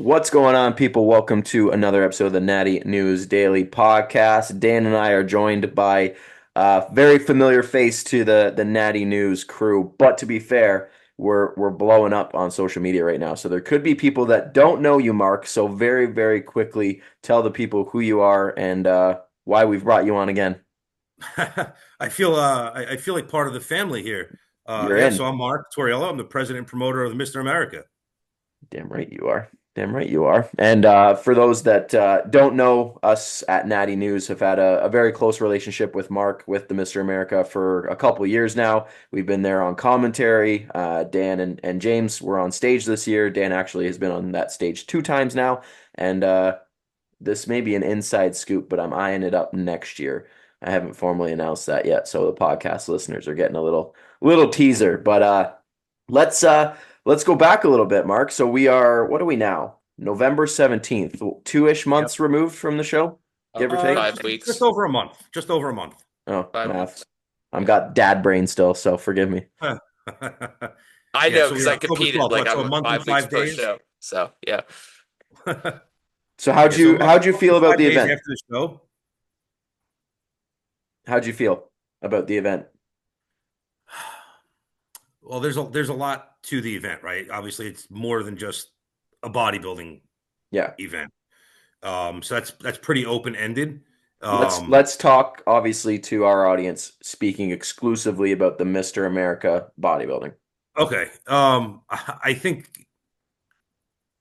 What's going on, people? Welcome to another episode of the Natty News Daily podcast. Dan and I are joined by a very familiar face to the Natty News crew, but to be fair, we're blowing up on social media right now. So there could be people that don't know you, Mark. So very, very quickly tell the people who you are and why we've brought you on again. I feel like part of the family here. You're So in. I'm Marc Tauriello. I'm the president and promoter of the Mr. America. Damn right you are. Damn right you are. And for those that don't know, us at Natty News have had a very close relationship with Mark, with the Mr. America for a couple years now. We've been there on commentary. Dan and James were on stage this year. Dan actually has been on that stage two times now. And this may be an inside scoop, but I'm eyeing it up next year. I haven't formally announced that yet, so the podcast listeners are getting a little teaser. But let's go back a little bit, Mark. So we are, what are we now? November 17th, two-ish Yep. months removed from the show, give or take. Five Just weeks. over a month. Just over a month. Oh, Five math. weeks. I'm got dad brain still, so forgive me. yeah. I know So because we're I October competed 12th. like So a I'm month and 5 weeks 5 days. post show. So yeah. So Yeah, so a how'd you month feel and about five the days event? after the show. How'd you feel about the event? Well, there's a lot to the event, right? Obviously, it's more than just a bodybuilding Yeah. event. So that's pretty open ended. Let's talk obviously to our audience, speaking exclusively about the Mr. America bodybuilding. Okay. I think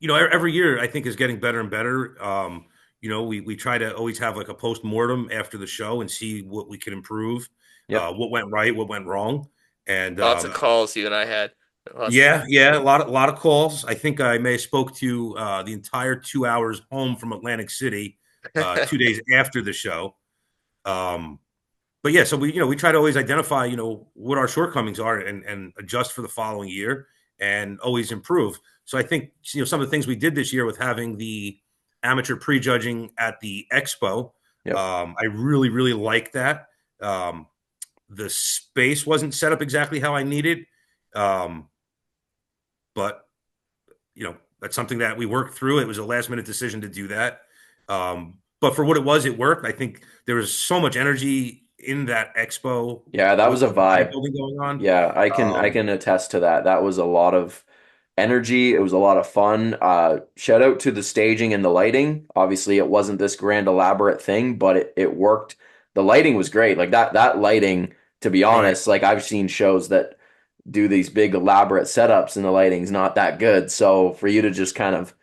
every year I think is getting better and better. We try to always have like a post mortem after the show and see what we can improve, Yep. what went right, what went wrong, and Lots of calls you and I had. yeah, a lot of calls. I think I may have spoke to the entire 2 hours home from Atlantic City, 2 days after the show. Um, but yeah, so we try to always identify what our shortcomings are and adjust for the following year and always improve. So I think some of the things we did this year with having the amateur prejudging at the expo, Yep. I really like that. The space wasn't set up exactly how I needed, but that's something that we worked through. It was a last minute decision to do that, but for what it was, it worked. I think there was so much energy in that expo Yeah, that was with a the vibe. bodybuilding going on. Yeah, I can attest to that. That was a lot of energy. It was a lot of fun. Shout out to the staging and the lighting. Obviously, it wasn't this grand elaborate thing, but it worked. The lighting was great. Like that lighting, to be Right. honest, like I've seen shows that do these big elaborate setups and the lighting's not that good. So for you to just kind of,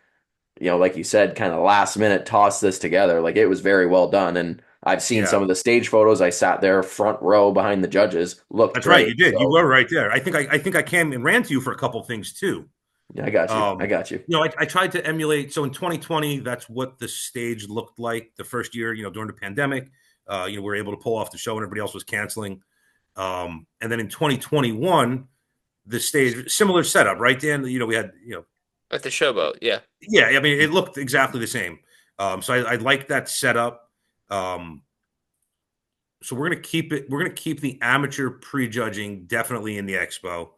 like you said, kind of last minute toss this together, like it was very well done. And I've seen Yeah, some of the stage photos. I sat there front row behind the judges, looked that's right. great. You did. You So were right there. I think I came and ran to you for a couple things too. yeah, I got you. I Um, got you. I tried to emulate. So in 2020, that's what the stage looked like the first year. During the pandemic, we were able to pull off the show and everybody else was canceling. And then in 2021, the stage similar setup, right, Dan? We had At the showboat, yeah. yeah. I mean, it looked exactly the same. So I like that setup. Um, so we're gonna keep it. We're gonna keep the amateur prejudging definitely in the expo.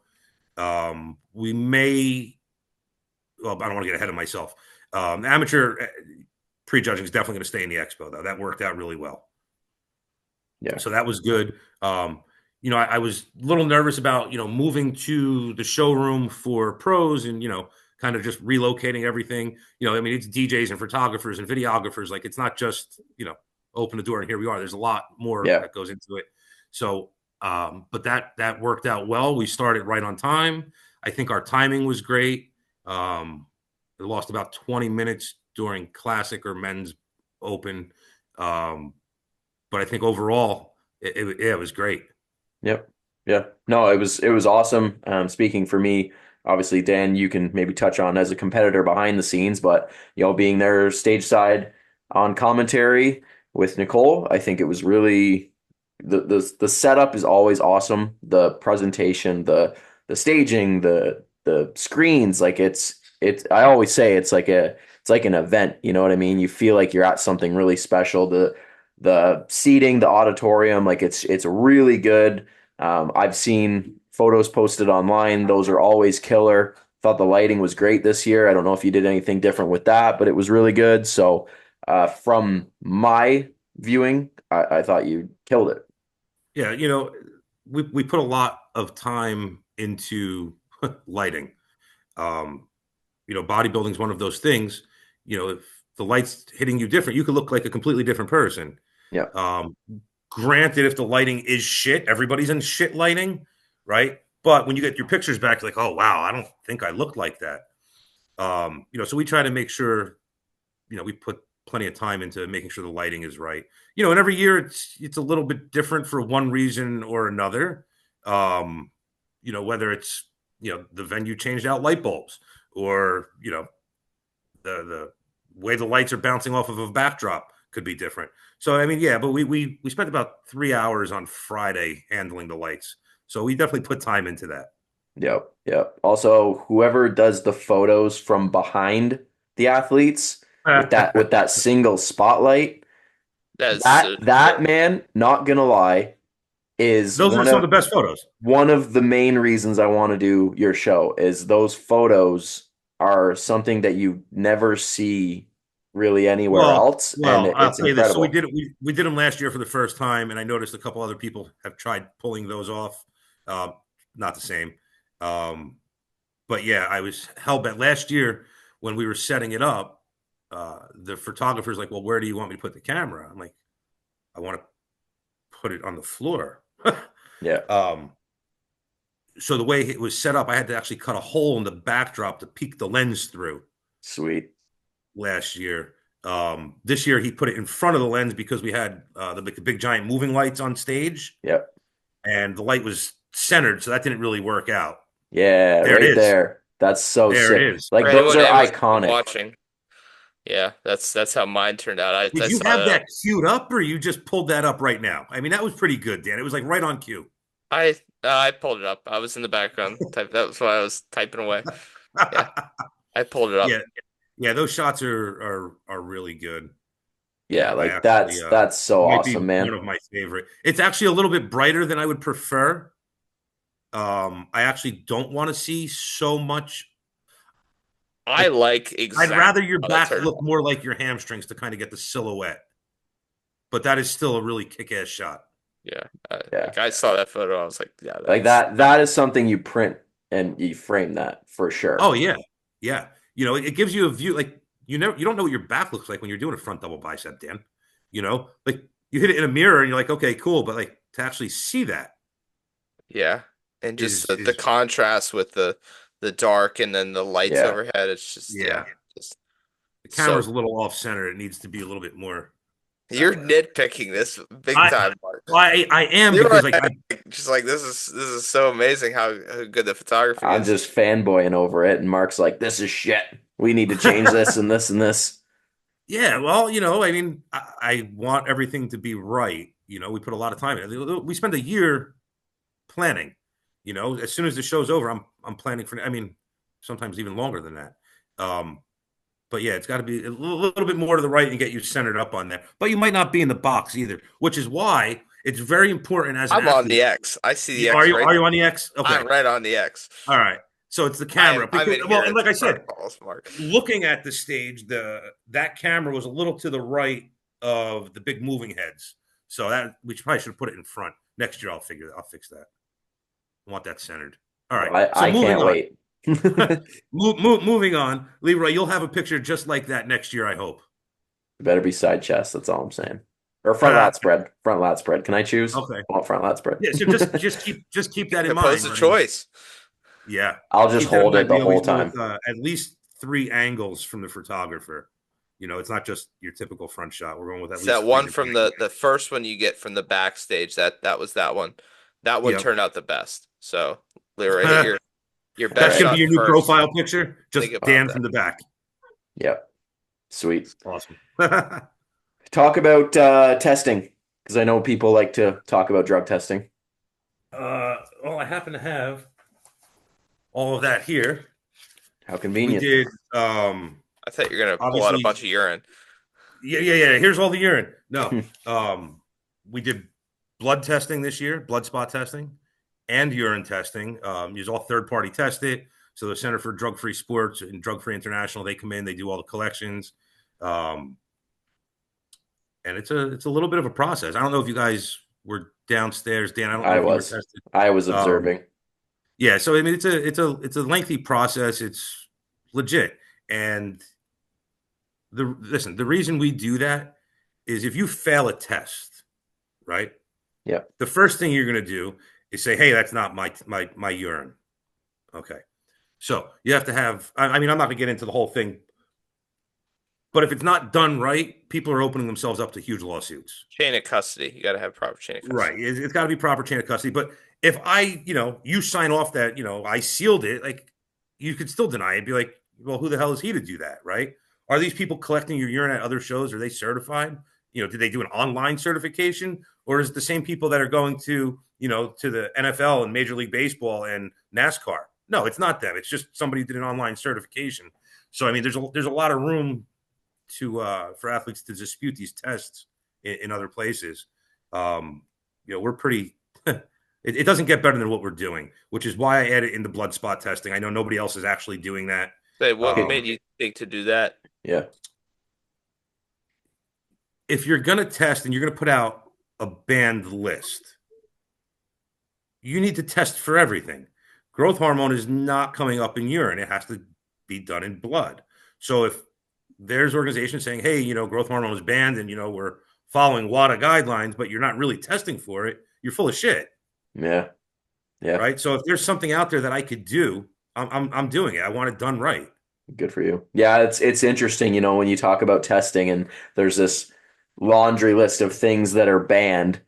We may. Well, I don't want to get ahead of myself. Amateur prejudging is definitely going to stay in the expo, though. That worked out really well. Yeah. So that was good. I was a little nervous about moving to the showroom for pros and kind of just relocating everything. I mean, it's DJs and photographers and videographers. Like it's not just open the door and here we are. There's a lot more Yeah. that goes into it. So, but that worked out well. We started right on time. I think our timing was great. It lost about 20 minutes during classic or men's open. But I think overall it was great. Yep. Yeah. No, it was awesome. Speaking for me, obviously, Dan, you can maybe touch on as a competitor behind the scenes, but being there stage side on commentary with Nicole, I think it was really the setup is always awesome. The presentation, the staging, the screens, like it's I always say it's like an event, you know what I mean? You feel like you're at something really special. The seating, the auditorium, like it's really good. I've seen photos posted online; those are always killer. Thought the lighting was great this year. I don't know if you did anything different with that, but it was really good. So from my viewing, I thought you killed it. Yeah, we put a lot of time into lighting. Um, bodybuilding is one of those things. If the light's hitting you different, you could look like a completely different person. Yeah. Um, Granted, if the lighting is shit, everybody's in shit lighting, right? But when you get your pictures back, you're like, oh wow, I don't think I looked like that. So we try to make sure, we put plenty of time into making sure the lighting is right. And every year it's a little bit different for one reason or another. Whether it's the venue changed out light bulbs, or the way the lights are bouncing off of a backdrop could be different. So I mean, yeah, but we spent about 3 hours on Friday handling the lights. So we definitely put time into that. Yep. Yep. Also, whoever does the photos from behind the athletes with that single spotlight, That's that man, not gonna lie, is Those are some of the best photos. one of the main reasons I want to do your show. Is those photos are something that you never see really anywhere else, and I'll it's tell you this. So incredible. we did them last year for the first time, and I noticed a couple other people have tried pulling those off. Uh, Not the same. But yeah, I was hell bent last year when we were setting it up. The photographer's like, "Well, where do you want me to put the camera?" I'm like, "I want to put it on the floor." Yeah. So the way it was set up, I had to actually cut a hole in the backdrop to peek the lens through Sweet. last year. This year he put it in front of the lens because we had the big giant moving lights on stage, Yep. and the light was centered, so that didn't really work out. Yeah, There it right is. there. That's so There it sick. is. Like for those anyone are ever iconic. watching. Yeah, that's how mine turned out. I Did you saw have that. that queued up, or you just pulled that up right now? I mean, that was pretty good, Dan. It was like right on cue. I pulled it up. I was in the background. That was why I was typing away. Yeah, I pulled it up. Yeah, yeah. Those shots are really good. Yeah, Yeah, I like actually that's so might awesome, be one man. of my favorite. It's actually a little bit brighter than I would prefer. I actually don't want to see so much. I Like, like I'd exactly rather your how that back turned look out. more like your hamstrings to kind of get the silhouette. But that is still a really kick-ass shot. Yeah, Yeah. like I saw that photo. I was like, yeah, Like that is something you print and you frame that for Oh sure. yeah, yeah. It gives you a view. Like you don't know what your back looks like when you're doing a front double bicep, Dan. Like you hit it in a mirror and you're like, okay, cool. But like to actually see that yeah, and just the is contrast with the dark and then the lights Yeah. overhead. It's just yeah. just The so camera's a little off center. It needs to be a little bit more. you're nitpicking this big I time, Mark. I am You're because like like, just like this is so amazing how good the photography I'm is. just fanboying over it, and Mark's like, "This is shit. We need to change this and this and this." yeah. Well, I mean, I want everything to be right. We put a lot of time in it. We spend a year planning. As soon as the show's over, I'm planning for. I mean, sometimes even longer than that. But yeah, it's got to be a little bit more to the right and get you centered up on there. But you might not be in the box either, which is why it's very important as an I'm on athlete. the X. I see the Are X you right. are you on the X? Okay, I'm right on the X. all right. So it's the camera I'm because in here and at like the I said, protocols, Mark. looking at the stage, that camera was a little to the right of the big moving heads. So that we probably should put it in front. Next year, I'll fix that. I want that centered. All right. Well, So I moving can't on. wait. Moving on, Leroy, you'll have a picture just like that next year, I hope. It better be side chest. That's all I'm saying. Or front lat spread. Front lat spread. Can I choose? Okay. I want front lat spread. Yeah. So just keep that in Propose mind. a choice. Yeah. I'll just Keep that in hold it mind. the We whole always go time. with at least 3 angles from the photographer. It's not just your typical front shot. We're going with at It's least that 3 one different from angles. the first one you get from the backstage. That was that one. That one Yep. turned out the best. So, Leroy, hit your All best That's right. gonna be shot your new first. profile picture. Just Think about Dan that. from the back. Yep. Sweet. Awesome. Talk about testing, because I know people like to talk about drug testing. Well, I happen to have all of that here. How We convenient. did I thought you were gonna pull out a obviously bunch of urine. yeah. Here's all the urine. No. We did blood testing this year, blood spot testing, and urine testing. Use all third party tested. So the Center for Drug-Free Sports and Drug-Free International, they come in, they do all the collections. And it's a little bit of a process. I don't know if you guys were downstairs, Dan. I don't know I if you were was. tested. I was observing. Yeah, so I mean, it's a lengthy process. It's legit, and the reason we do that is if you fail a test, right? Yeah. The first thing you're going to do is say, "Hey, that's not my urine." Okay, so you have to have. I mean, I'm not going to get into the whole thing, but if it's not done right, people are opening themselves up to huge lawsuits. Chain of custody. You got to have proper chain of Right. custody. It's got to be proper chain of custody. But if you sign off that, I sealed it, like you could still deny it. Be like, well, who the hell is he to do that? Right. Are these people collecting your urine at other shows? Are they certified? Did they do an online certification? Or is it the same people that are going to the NFL and Major League Baseball and NASCAR? No, it's not them. It's just somebody who did an online certification. So, I mean, there's a lot of room for athletes to dispute these tests in other places. We're pretty. It doesn't get better than what we're doing, which is why I added in the blood spot testing. I know nobody else is actually doing that. Say, what made you think to do that? Yeah. If you're going to test and you're going to put out a banned list, you need to test for everything. Growth hormone is not coming up in urine. It has to be done in blood. So if there's organizations saying, hey, growth hormone is banned and, we're following WADA guidelines, but you're not really testing for it, you're full of shit. Yeah. Yeah. Right. So if there's something out there that I could do, I'm doing it. I want it done right. Good for you. Yeah, it's interesting, when you talk about testing and there's this laundry list of things that are banned,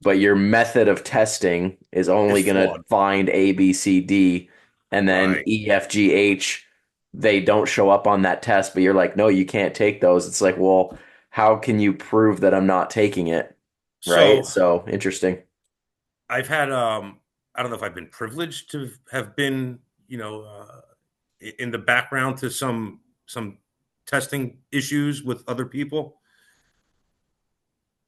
but your method of testing is only It's going to flawed. find A, B, C, D, and then Right. E, F, G, H. They don't show up on that test, but you're like, no, you can't take those. It's like, well, how can you prove that I'm not taking it? Right? So So interesting. I've had I don't know if I've been privileged to have been, in the background to some testing issues with other people.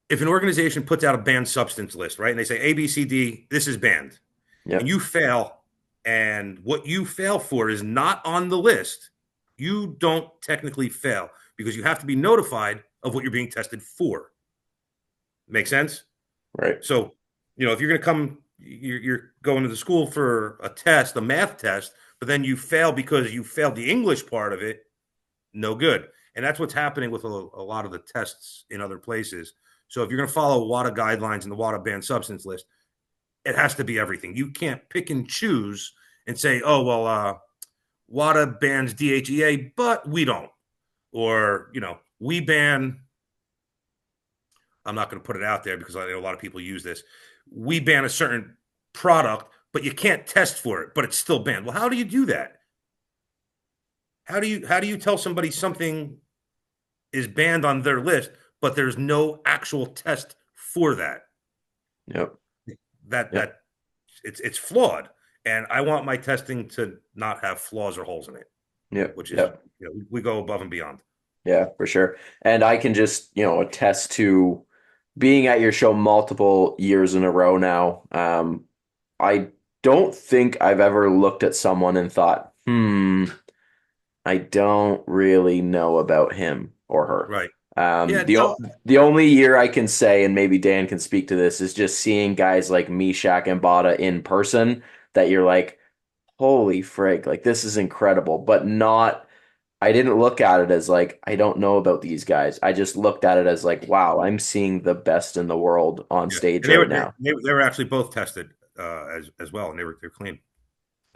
If an organization puts out a banned substance list, right, and they say A, B, C, D, this is banned, and Yep. you fail, and what you fail for is not on the list, you don't technically fail because you have to be notified of what you're being tested for. Make sense? Right. So, if you're going to come, you're going to the school for a test, a math test, but then you fail because you failed the English part of it, no good. And that's what's happening with a lot of the tests in other places. So if you're going to follow WADA guidelines and the WADA banned substance list, it has to be everything. You can't pick and choose and say, oh, well, WADA bans DHEA, but we don't. Or, we ban, I'm not going to put it out there because I know a lot of people use this. We ban a certain product, but you can't test for it, but it's still banned. Well, how do you do that? How do you tell somebody something is banned on their list, but there's no actual test for that? Yep. That it's flawed, and I want my testing to not have flaws or holes in it. Yep. Which is Yep. we go above and beyond. Yeah, for sure. And I can just, attest to being at your show multiple years in a row now. I don't think I've ever looked at someone and thought, I don't really know about him or her. Right. Um, Yeah. the No. the only year I can say, and maybe Dan can speak to this, is just seeing guys like Mishak and Bada in person that you're like, holy frig, like this is incredible, but not. I didn't look at it as like, I don't know about these guys. I just looked at it as like, wow, I'm seeing the best in the world on Yeah. stage And they right were now. they were actually both tested as well, and they're clean.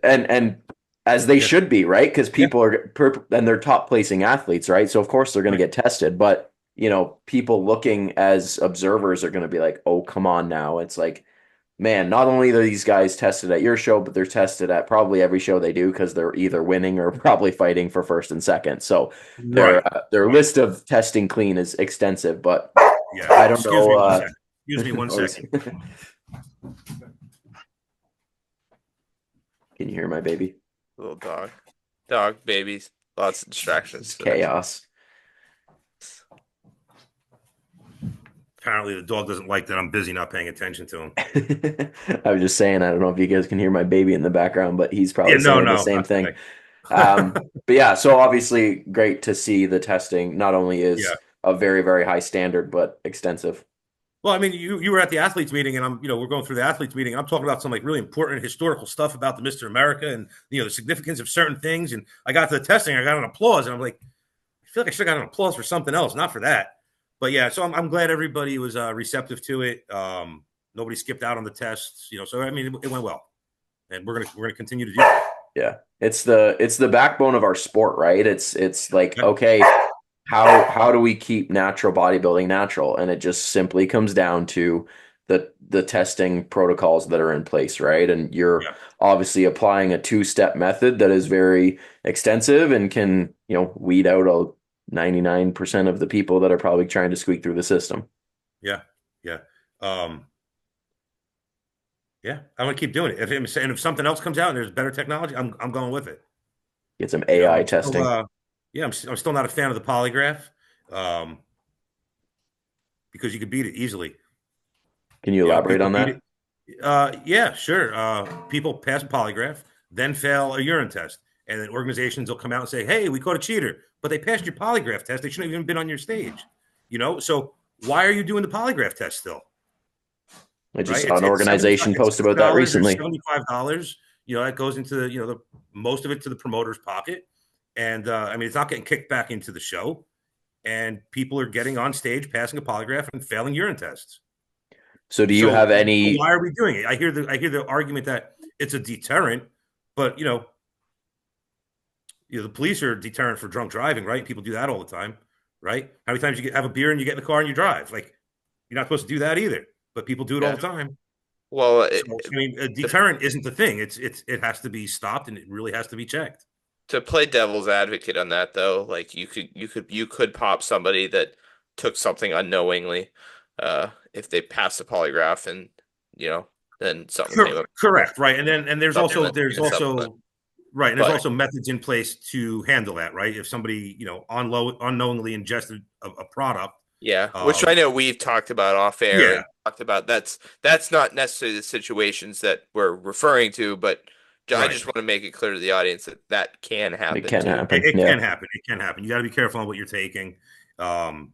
And as they Yeah. should be, right? Because Yeah. people are and they're top placing athletes, right? So of course they're going to Right. get tested, but people looking as observers are going to be like, "Oh, come on now." It's like, man, not only are these guys tested at your show, but they're tested at probably every show they do because they're either winning or probably fighting for first and second. So Right. their Right. list of testing clean is extensive, but Yeah. I don't Excuse know. me one second. Excuse me one Oh, second. Can you hear my baby? Little dog babies, lots of distractions It's today. chaos. Apparently, the dog doesn't like that I'm busy not paying attention to him. I was just saying, I don't know if you guys can hear my baby in the background, but he's Yeah, probably no, saying the no. same thing. Okay. But yeah, so obviously great to see the testing not only Yeah. is a very, very high standard, but extensive. Well, I mean, you were at the athletes meeting, and we're going through the athletes meeting, and I'm talking about some like really important historical stuff about the Mr. America and the significance of certain things. And I got to the testing, I got an applause, and I'm like, I feel like I should have got an applause for something else, not for that. But yeah, so I'm glad everybody was receptive to it. Nobody skipped out on the tests, So I mean, it went well, and we're gonna continue to do that. Yeah. It's the backbone of our sport, right? It's like, Yeah. okay, how do we keep natural bodybuilding natural? And it just simply comes down to the testing protocols that are in place, right? And you're Yeah. obviously applying a two-step method that is very extensive and can, weed out 99% of the people that are probably trying to squeak through the system. Yeah. Yeah. Um, yeah. I'm gonna keep doing it. If something else comes out and there's better technology, I'm going with it. Get some AI testing. I'm still not a fan of the polygraph, um, because you could beat it easily. Can you elaborate People on beat that? it. Yeah, sure. People pass a polygraph, then fail a urine test, and then organizations will come out and say, "Hey, we caught a cheater, but they passed your polygraph test. They shouldn't have even been on your stage." So why are you doing the polygraph test still? I just Right? saw an organization It's post about that $60 or recently. $75. That goes into the most of it to the promoter's pocket, and I mean, it's not getting kicked back into the show, and people are getting on stage, passing a polygraph, and failing urine tests. So do you So have any why are we doing it? I hear the argument that it's a deterrent, but the police are a deterrent for drunk driving, right? People do that all the time, right? How many times have a beer and you get in the car and you drive? Like, you're not supposed to do that either, but people do it all Yeah. the time. Well, So I mean, a deterrent isn't the thing. It has to be stopped, and it really has to be checked. to play devil's advocate on that though, like you could pop somebody that took something unknowingly, if they passed the polygraph and then something came up, Correct, right? And there's also supplement, right, and there's but also methods in place to handle that, right? If somebody unknowingly ingested a product, yeah, which I um, know we've talked about off air yeah, and talked about. That's not necessarily the situations that we're referring to, but I right. just want to make it clear to the audience that that can it happen can too. happen? It Yeah. can happen. It can happen. You got to be careful on what you're taking. Um,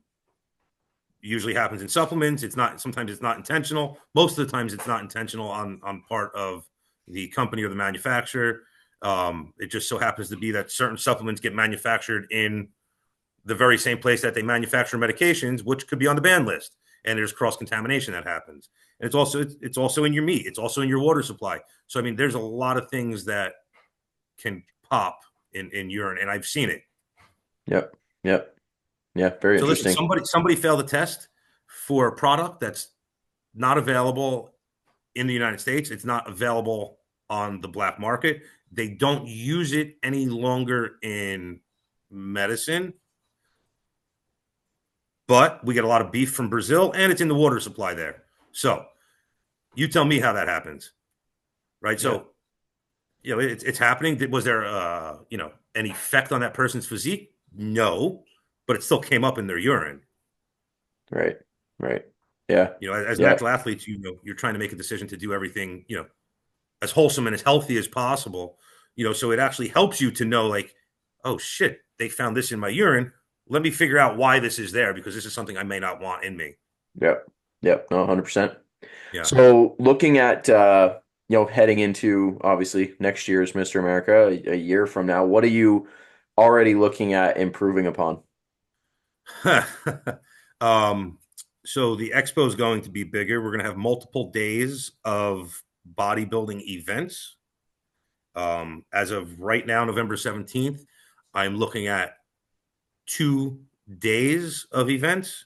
Usually happens in supplements. Sometimes it's not intentional. Most of the times it's not intentional on part of the company or the manufacturer. It just so happens to be that certain supplements get manufactured in the very same place that they manufacture medications, which could be on the ban list. And there's cross contamination that happens. And it's also in your meat. It's also in your water supply. So I mean, there's a lot of things that can pop in urine, and I've seen it. Yep. Yep. Yeah. Very So listen, interesting. somebody failed a test for a product that's not available in the United States. It's not available on the black market. They don't use it any longer in medicine, but we get a lot of beef from Brazil, and it's in the water supply there. So you tell me how that happens, right? Yeah. So it's happening. Was there an effect on that person's physique? No, but it still came up in their urine. Right. Right. Yeah. As Yeah. natural athletes, you're trying to make a decision to do everything, as wholesome and as healthy as possible. So it actually helps you to know, like, oh shit, they found this in my urine. Let me figure out why this is there, because this is something I may not want in me. Yep. Yep. No, 100%. Yeah. So looking at heading into obviously next year's Mr. America, a year from now, what are you already looking at improving upon? um, so the expo is going to be bigger. We're going to have multiple days of bodybuilding events. As of right now, November 17th, I'm looking at 2 days of events.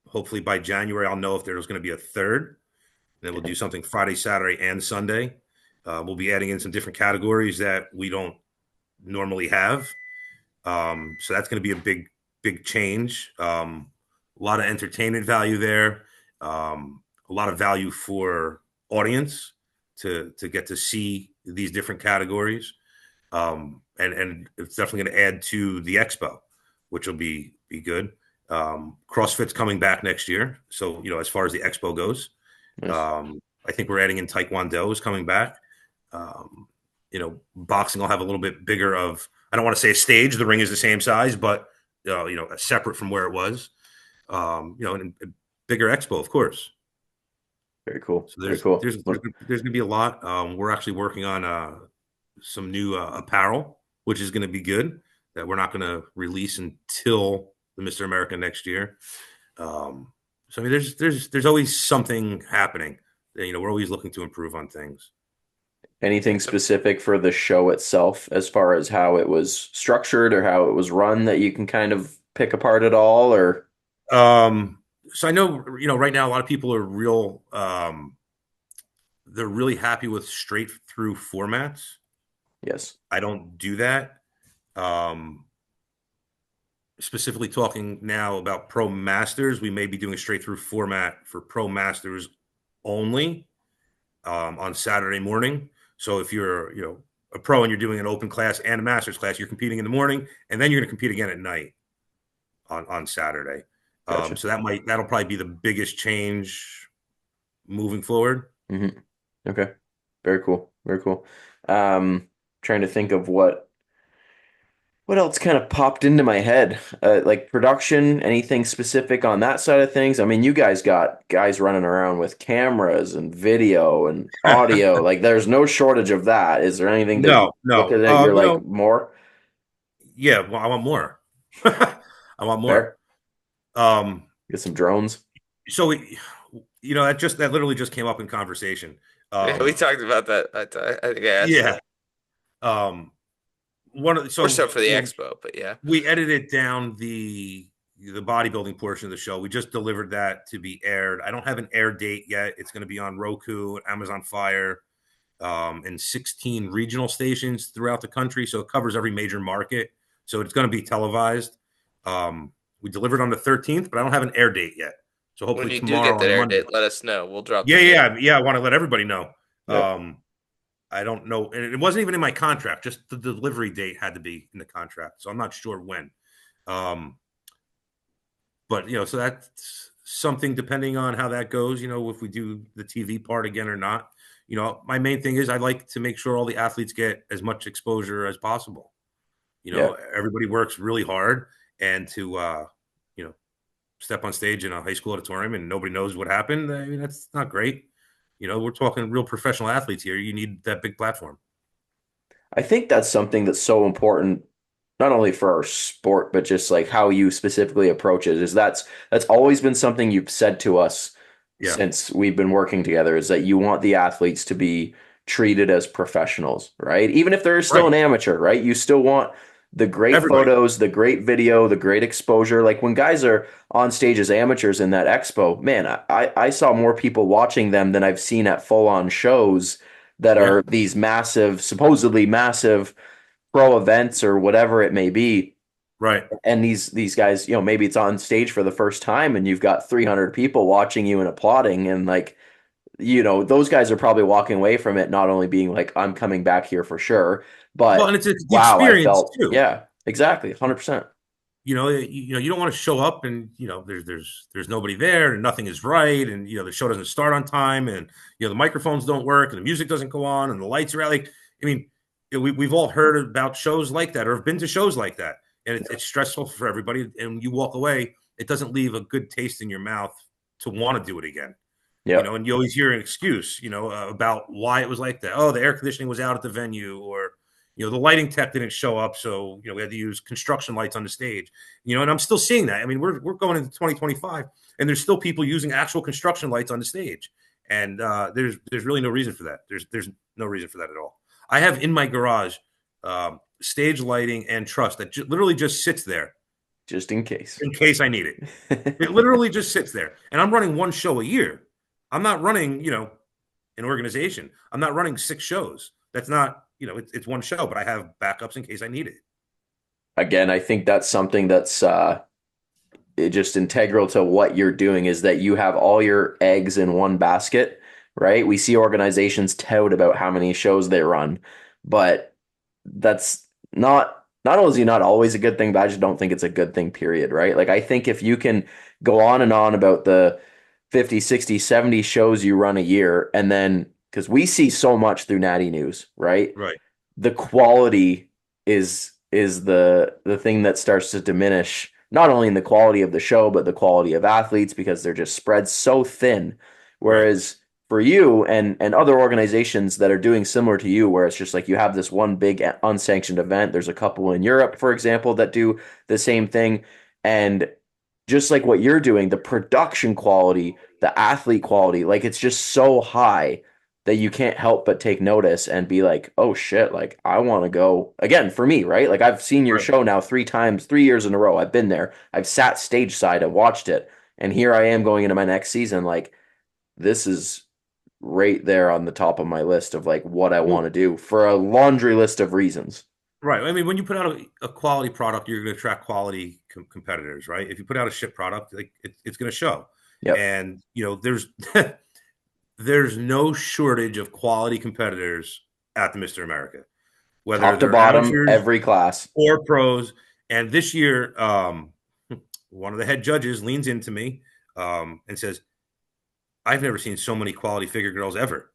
Hopefully by January, I'll know if there's going to be a third. And then we'll do something Friday, Saturday, and Sunday. We'll be adding in some different categories that we don't normally have. So that's going to be a big change. A lot of entertainment value there. A lot of value for audience to get to see these different categories. And it's definitely going to add to the expo, which will be good. CrossFit's coming back next year. So, as far as the expo goes, Nice. I think we're adding in Taekwondo is coming back. Boxing will have a little bit bigger of, I don't want to say a stage. The ring is the same size, but, separate from where it was, and a bigger expo, of course. Very cool. So Very there's cool. there's there's, there's going to be a lot. We're actually working on some new apparel, which is going to be good. That we're not going to release until the Mr. America next year. So I mean, there's always something happening. We're always looking to improve on things. Anything specific for the show itself as far as how it was structured or how it was run that you can kind of pick apart at all, or? So I know, right now a lot of people are they're really happy with straight through formats. Yes. I don't do that. Specifically talking now about Pro Masters, we may be doing a straight through format for Pro Masters only on Saturday morning. So if you're, a pro and you're doing an open class and a master's class, you're competing in the morning, and then you're going to compete again at night on Saturday. Gotcha. So that'll probably be the biggest change moving forward. Mm-hmm. Okay. Very cool. Very cool. Trying to think of what else kind of popped into my head. Like production, anything specific on that side of things? I mean, you guys got guys running around with cameras and video and audio. Like, there's no shortage of that. Is there anything that you No, look no. at it, you're like, more? Yeah, well, I want more. I want more. Fair. Get some drones. So that literally just came up in conversation. Yeah, we talked about that. I think I asked Yeah. you. So More so for the expo, but yeah. We edited down the bodybuilding portion of the show. We just delivered that to be aired. I don't have an air date yet. It's going to be on Roku, Amazon Fire, and 16 regional stations throughout the country. So it covers every major market. So it's going to be televised. We delivered on the 13th, but I don't have an air date yet. So hopefully When you do tomorrow get that on air Monday. date, let us know. We'll drop the Yeah. date. I want to let everybody know. Yep. I don't know. And it wasn't even in my contract. Just the delivery date had to be in the contract. So I'm not sure when. But, so that's something depending on how that goes, if we do the TV part again or not. My main thing is I like to make sure all the athletes get as much exposure as possible. Yeah. Everybody works really hard, and to, step on stage in a high school auditorium and nobody knows what happened. I mean, that's not great. We're talking real professional athletes here. You need that big platform. I think that's something that's so important, not only for our sport, but just like how you specifically approach it. Is that's always been something you've said to us Yeah. since we've been working together, is that you want the athletes to be treated as professionals, right? Even if they're still Right. an amateur, right? You still want the great Everybody. photos, the great video, the great exposure. Like when guys are on stage as amateurs in that expo, man, I saw more people watching them than I've seen at full-on shows that Yeah. are these massive, supposedly massive pro events or whatever it may be. Right. And these guys, maybe it's on stage for the first time and you've got 300 people watching you and applauding, and like, those guys are probably walking away from it not only being like, I'm coming back here for sure, Well, but and it's the wow, I experience felt, too. yeah, exactly, 100%. You don't want to show up and there's nobody there and nothing is right, and the show doesn't start on time, and the microphones don't work and the music doesn't go on and the lights are out. Like, I mean, we've all heard about shows like that or have been to shows like that, and it's stressful for everybody. And you walk away, it doesn't leave a good taste in your mouth to want to do it again. Yep. And you always hear an excuse, about why it was like that. Oh, the air conditioning was out at the venue, or the lighting tech didn't show up, so we had to use construction lights on the stage. And I'm still seeing that. I mean, we're going into 2025, and there's still people using actual construction lights on the stage, and there's really no reason for that. There's no reason for that at all. I have in my garage stage lighting and truss that literally just sits there Just in case. in case I need it. It literally just sits there, and I'm running one show a year. I'm not running, an organization. I'm not running 6 shows. That's not, it's one show, but I have backups in case I need it. Again, I think that's something that's just integral to what you're doing, is that you have all your eggs in one basket, right? We see organizations tout about how many shows they run, but that's not not only is he not always a good thing, but I just don't think it's a good thing, period, right? Like I think if you can go on and on about the 50, 60, 70 shows you run a year, and then because we see so much through Natty News, right? Right. The quality is the thing that starts to diminish, not only in the quality of the show, but the quality of athletes because they're just spread so thin. Right. Whereas for you and other organizations that are doing similar to you, where it's just like you have this one big unsanctioned event. There's a couple in Europe, for example, that do the same thing. And just like what you're doing, the production quality, the athlete quality, like it's just so high that you can't help but take notice and be like, oh shit, like I want to go again for me, right? Like I've seen your Right. show now 3 times, 3 years in a row. I've been there. I've sat stage side and watched it. And here I am going into my next season. Like this is right there on the top of my list of like what I want Well, to do for a laundry list of reasons. right. I mean, when you put out a quality product, you're going to attract quality competitors, right? If you put out a shit product, like it's going to show. Yep. And there's there's no shortage of quality competitors at the Mr. America, whether Top to they're bottom, amateurs every class. or pros. And this year, one of the head judges leans into me and says, "I've never seen so many quality figure girls ever."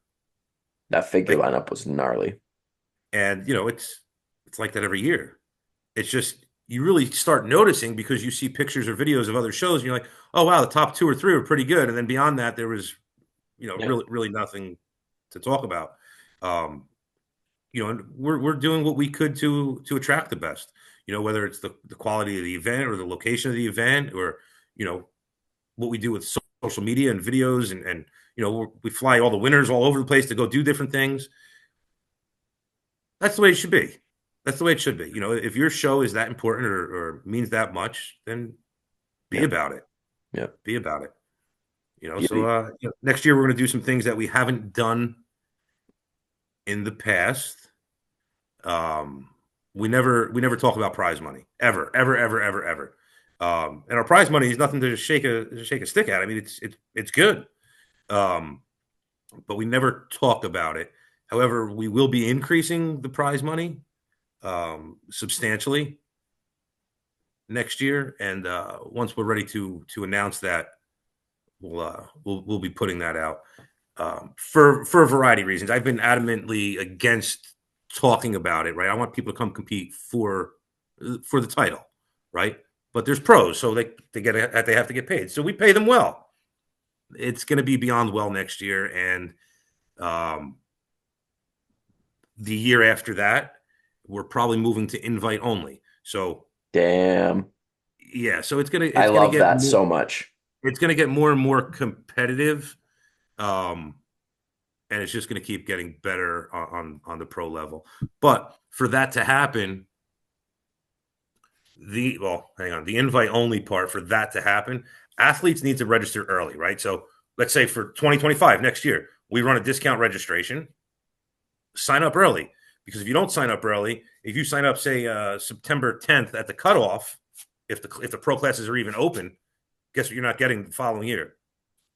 That figure Like, lineup was gnarly. and it's like that every year. It's just you really start noticing because you see pictures or videos of other shows, and you're like, "Oh wow, the top 2 or 3 were pretty good," and then beyond that, there was Yeah. really nothing to talk about. Um, and we're doing what we could to attract the best. Whether it's the quality of the event or the location of the event, or what we do with social media and videos, and we fly all the winners all over the place to go do different things. That's the way it should be. That's the way it should be. If your show is that important or means that much, then be Yeah. about it. Yeah. Be about it. So Yeah. next year we're going to do some things that we haven't done in the past. We never talk about prize money ever, ever, ever, ever, ever. And our prize money is nothing to shake a stick at. I mean, it's good, but we never talk about it. However, we will be increasing the prize money substantially next year, and once we're ready to announce that, we'll be putting that out for a variety of reasons. I've been adamantly against talking about it. Right, I want people to come compete for the title, right? But there's pros, so they have to get paid. So we pay them well. It's going to be beyond well next year, and the year after that, we're probably moving to invite only. So Damn. yeah, so it's gonna I it's gonna love get that more, so much. it's gonna get more and more competitive, um, and it's just gonna keep getting better on the pro level. But for that to happen, the invite only part for that to happen, athletes need to register early, right? So let's say for 2025 next year, we run a discount registration. Sign up early, because if you don't sign up early, if you sign up say September 10th at the cutoff, if the pro classes are even open, guess what you're not getting the following year?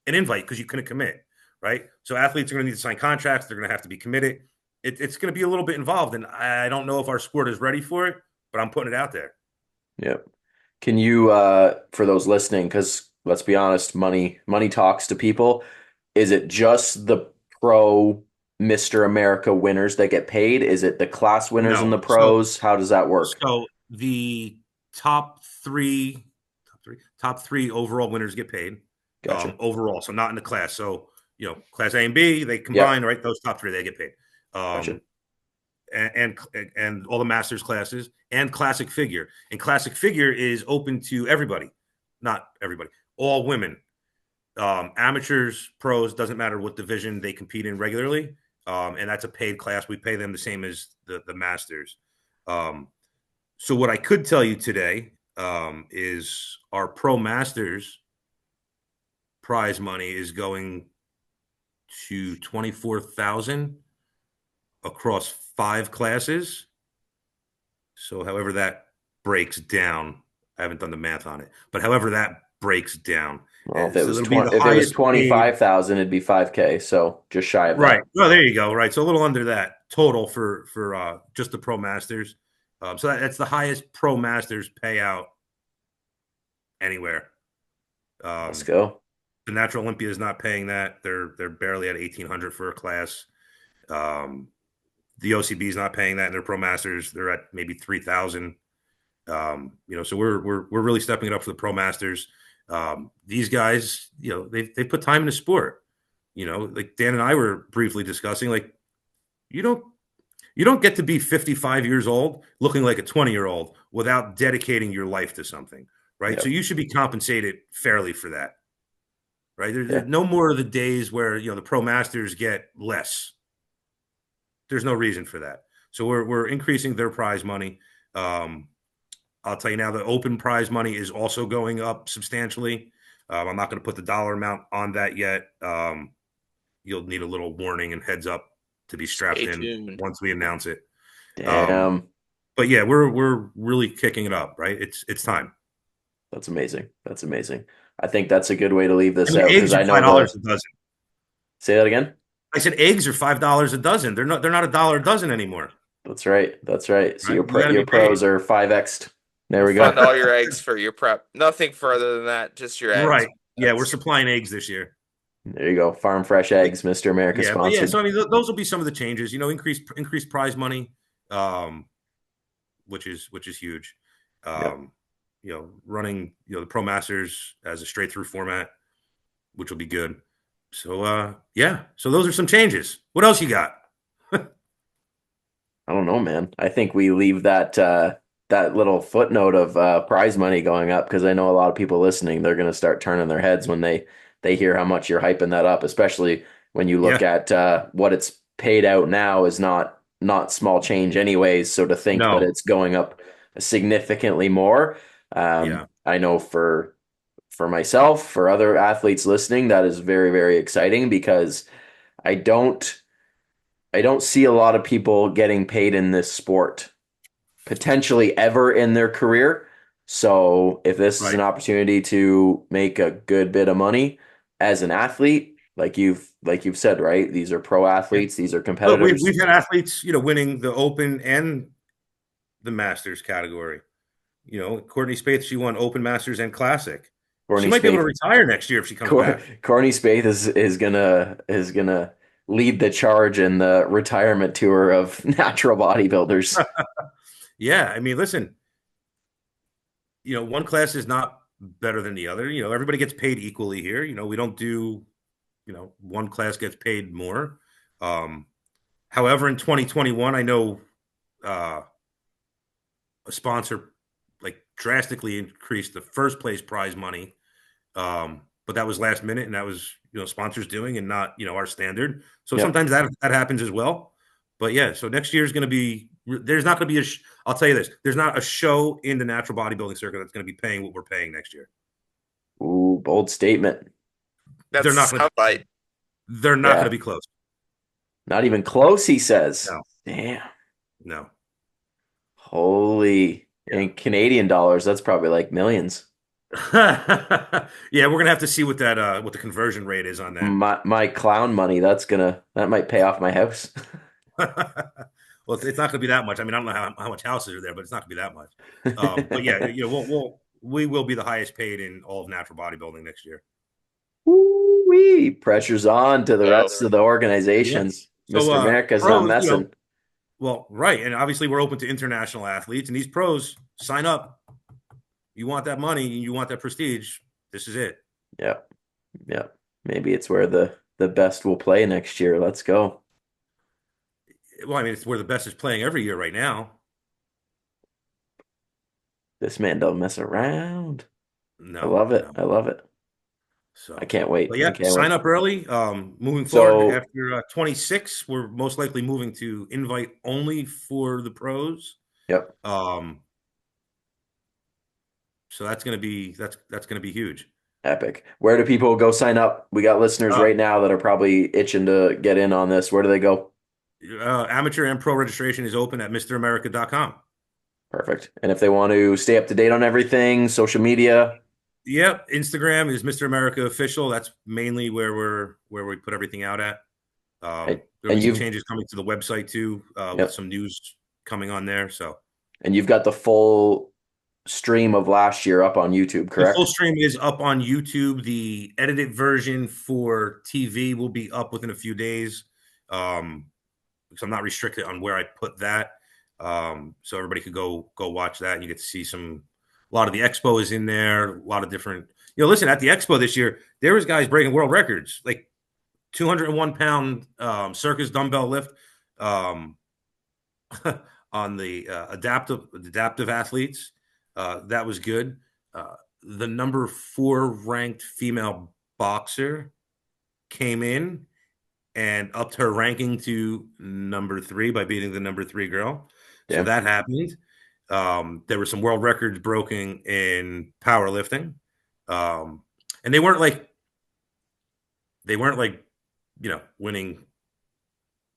An invite, because you couldn't commit, right? So athletes are going to need to sign contracts. They're going to have to be committed. It's going to be a little bit involved, and I don't know if our sport is ready for it, but I'm putting it out there. Yep. Can you for those listening, because let's be honest, money talks to people. Is it just the pro Mr. America winners that get paid? Is it the class winners and No, the pros? How does that work? so the top three overall winners get paid Gotcha. overall, so not in the class. So class A and B, they combine, Yep. right? Those top three, they get paid. Gotcha. Um, and all the masters classes and classic figure. And classic figure is open to everybody, not everybody, all women, amateurs, pros, doesn't matter what division they compete in regularly. And that's a paid class. We pay them the same as the masters. So what I could tell you today is our pro masters prize money is going to 24,000 across 5 classes. So however that breaks down, I haven't done the math on it, but however that breaks down, Well, so it'll be the if it was highest paid. 25,000, it'd be 5K, so just shy of Right. that. Well, there you go. Right. So a little under that total for just the pro masters. So that's the highest pro masters payout anywhere. Let's go. The Natural Olympia is not paying that. They're barely at 1,800 for a class. The OCB is not paying that in their pro masters. They're at maybe 3,000. So we're really stepping it up for the pro masters. These guys, they put time in the sport. Like Dan and I were briefly discussing, like you don't get to be 55 years old looking like a 20-year-old without dedicating your life to something, right? Yep. So you should be compensated fairly for that, right? There's Yeah. no more of the days where the pro masters get less. There's no reason for that. So we're increasing their prize money. I'll tell you now, the open prize money is also going up substantially. I'm not going to put the dollar amount on that yet. You'll need a little warning and heads up to be strapped Stay in tuned. once we announce it. Damn. But yeah, we're really kicking it up, right? It's time. That's amazing. That's amazing. I think that's a good way to leave this I mean, out because eggs I are know $5 a dozen. Say that again. I said eggs are $5 a dozen. They're not $1 a dozen anymore. That's right. That's right. So Right? your You gotta your be paid. pros are 5x'd. There we Fund go. all your eggs for your prep. Nothing further than that. Just your eggs. Right. Yeah, we're That's- supplying eggs this year. There you go. Farm fresh eggs, Mr. America Yeah, but yeah. sponsored. So I mean, those will be some of the changes. Increased prize money, which is huge. Yep. Running the Pro Masters as a straight through format, which will be good. So yeah. So those are some changes. What else you got? I don't know, man. I think we leave that that little footnote of prize money going up because I know a lot of people listening, they're going to start turning their heads when they hear how much you're hyping that up, especially when you look at what it's paid out now is not small change anyways. So to think that No. it's going up significantly more, Yeah. I know for myself, for other athletes listening, that is very, very exciting because I don't see a lot of people getting paid in this sport potentially ever in their career. So if this is an Right. opportunity to make a good bit of money as an athlete, like you've said, right? These are pro athletes, these are Look, competitors. we've had athletes, winning the Open and the Masters category. Courtney Spaeth, she won Open, Masters, and Classic. Courtney She might be able to Spaeth, retire next year if she comes back. Courtney Spaeth is gonna lead the charge in the retirement tour of natural bodybuilders. Yeah, I mean, listen, one class is not better than the other. Everybody gets paid equally here. We don't do, one class gets paid more. However, in 2021, I know a sponsor like drastically increased the first place prize money. But that was last minute, and that was sponsors doing, and not our standard. So Yep. sometimes that happens as well. But yeah, so next year is going to be. There's not going to be I'll tell you this: there's not a show in the natural bodybuilding circuit that's going to be paying what we're paying next year. Ooh, bold statement. That's They're not going soundbite. They're not going to be close. Not even close, he says. No. Damn. No. Holy. Yeah. In Canadian dollars, that's probably like millions. Yeah, we're gonna have to see what that what the conversion rate is on that. My clown money, that might pay off my house. Well, it's not gonna be that much. I mean, I don't know how much houses are there, but it's not gonna be that much. But yeah, we will be the highest paid in all of natural bodybuilding next year. Woo-wee. Pressure's on to the Oh. rest of the organizations. Yeah. So, Mr. America's pros, not messing. Well, right, and obviously we're open to international athletes, and these pros sign up. You want that money, you want that prestige. This is it. Yeah. Maybe it's where the best will play next year. Let's go. Well, I mean, it's where the best is playing every year right now. This man don't mess around. No, I love it. no. I love it. So I can't wait. But yeah, I can't sign wait. up early. Moving So- forward, after 26, we're most likely moving to invite only for the pros. Yep. So that's gonna be huge. Epic. Where do people go sign up? We got listeners right now that are probably itching to get in on this. Where do they go? Amateur and pro registration is open at MrAmerica.com. Perfect. And if they want to stay up to date on everything, social media. Yep, Instagram is Mr. America Official. That's mainly where we put everything out at. There'll be some changes coming to the website too, with some news coming on there. So, And you've got the full stream of last year up on YouTube, The full correct? stream is up on YouTube. The edited version for TV will be up within a few days. Because I'm not restricted on where I put that. So everybody could go watch that, and you get to see a lot of the expo is in there, a lot of different. Listen, at the expo this year, there was guys breaking world records, like 201-pound circus dumbbell lift um, on the adaptive athletes. That was good. The number 4 ranked female boxer came in and upped her ranking to number 3 by beating the number 3 girl. So Damn. that happened. There were some world records broken in powerlifting. And they weren't like, winning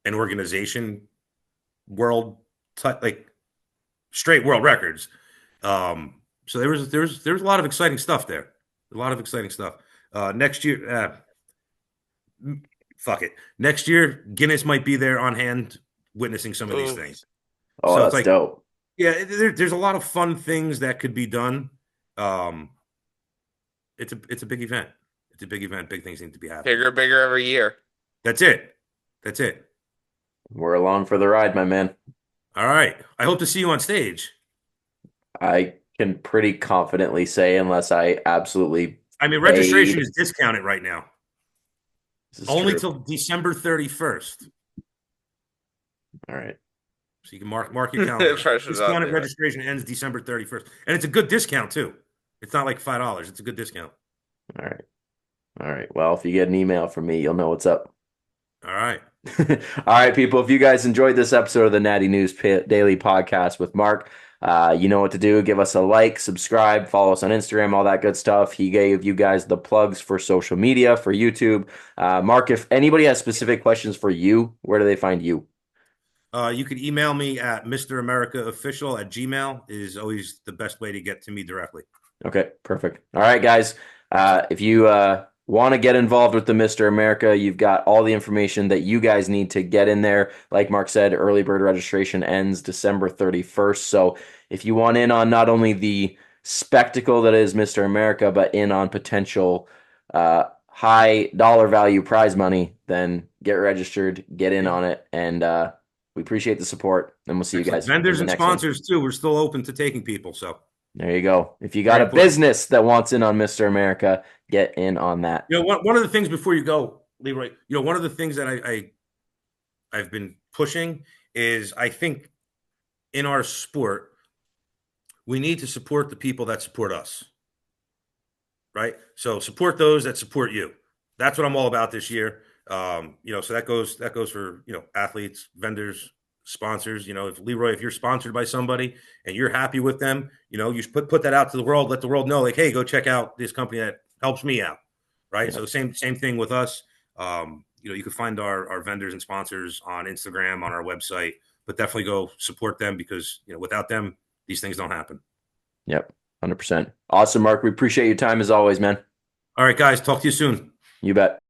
an organization world, like straight world records. So there was a lot of exciting stuff there. A lot of exciting stuff. Next year, fuck it. Next year, Guinness might be there on hand, witnessing some of these things. Oh, So it's that's like, dope. yeah, there's a lot of fun things that could be done. It's a big event. It's a big event. Big things need to be happening. Bigger every year. That's it. We're along for the ride, my man. All right. I hope to see you on stage. I can pretty confidently say, unless I absolutely registration is discounted right now. Only true. till December 31st. All right. So you can mark your calendar. Discounted up, registration ends December 31st. And it's a good discount, too. It's not like $5. It's a good discount. All right. Well, if you get an email from me, you'll know what's up. All right. All right, people. If you guys enjoyed this episode of the Natty News Daily podcast with Marc, you know what to do. Give us a like, subscribe, follow us on Instagram, all that good stuff. He gave you guys the plugs for social media, for YouTube. Marc, if anybody has specific questions for you, where do they find you? You can email me at MrAmericaOfficial@gmail. Is always the best way to get to me directly. Okay, perfect. All right, guys. If you want to get involved with the Mr. America, you've got all the information that you guys need to get in there. Like Marc said, early bird registration ends December 31st. So if you want in on not only the spectacle that is Mr. America, but in on potential high dollar value prize money, then get registered, get in on it, and we appreciate the support. And we'll see you guys. Vendors and sponsors too. We're still open to taking people. So there you go. If you got a business that wants in on Mr. America, get in on that. One of the things before you go, Leroy, one of the things that I've been pushing is I think in our sport, we need to support the people that support us. Right? So support those that support you. That's what I'm all about this year. So that goes for, athletes, vendors, sponsors. If you're sponsored by somebody and you're happy with them, you should put that out to the world. Let the world know, like, hey, go check out this company that helps me out. Right. Yeah. So same thing with us. You can find our vendors and sponsors on Instagram, on our website, but definitely go support them because, without them, these things don't happen. Yep. 100%. Awesome, Marc. We appreciate your time as always, man. All right, guys. Talk to you soon. You bet.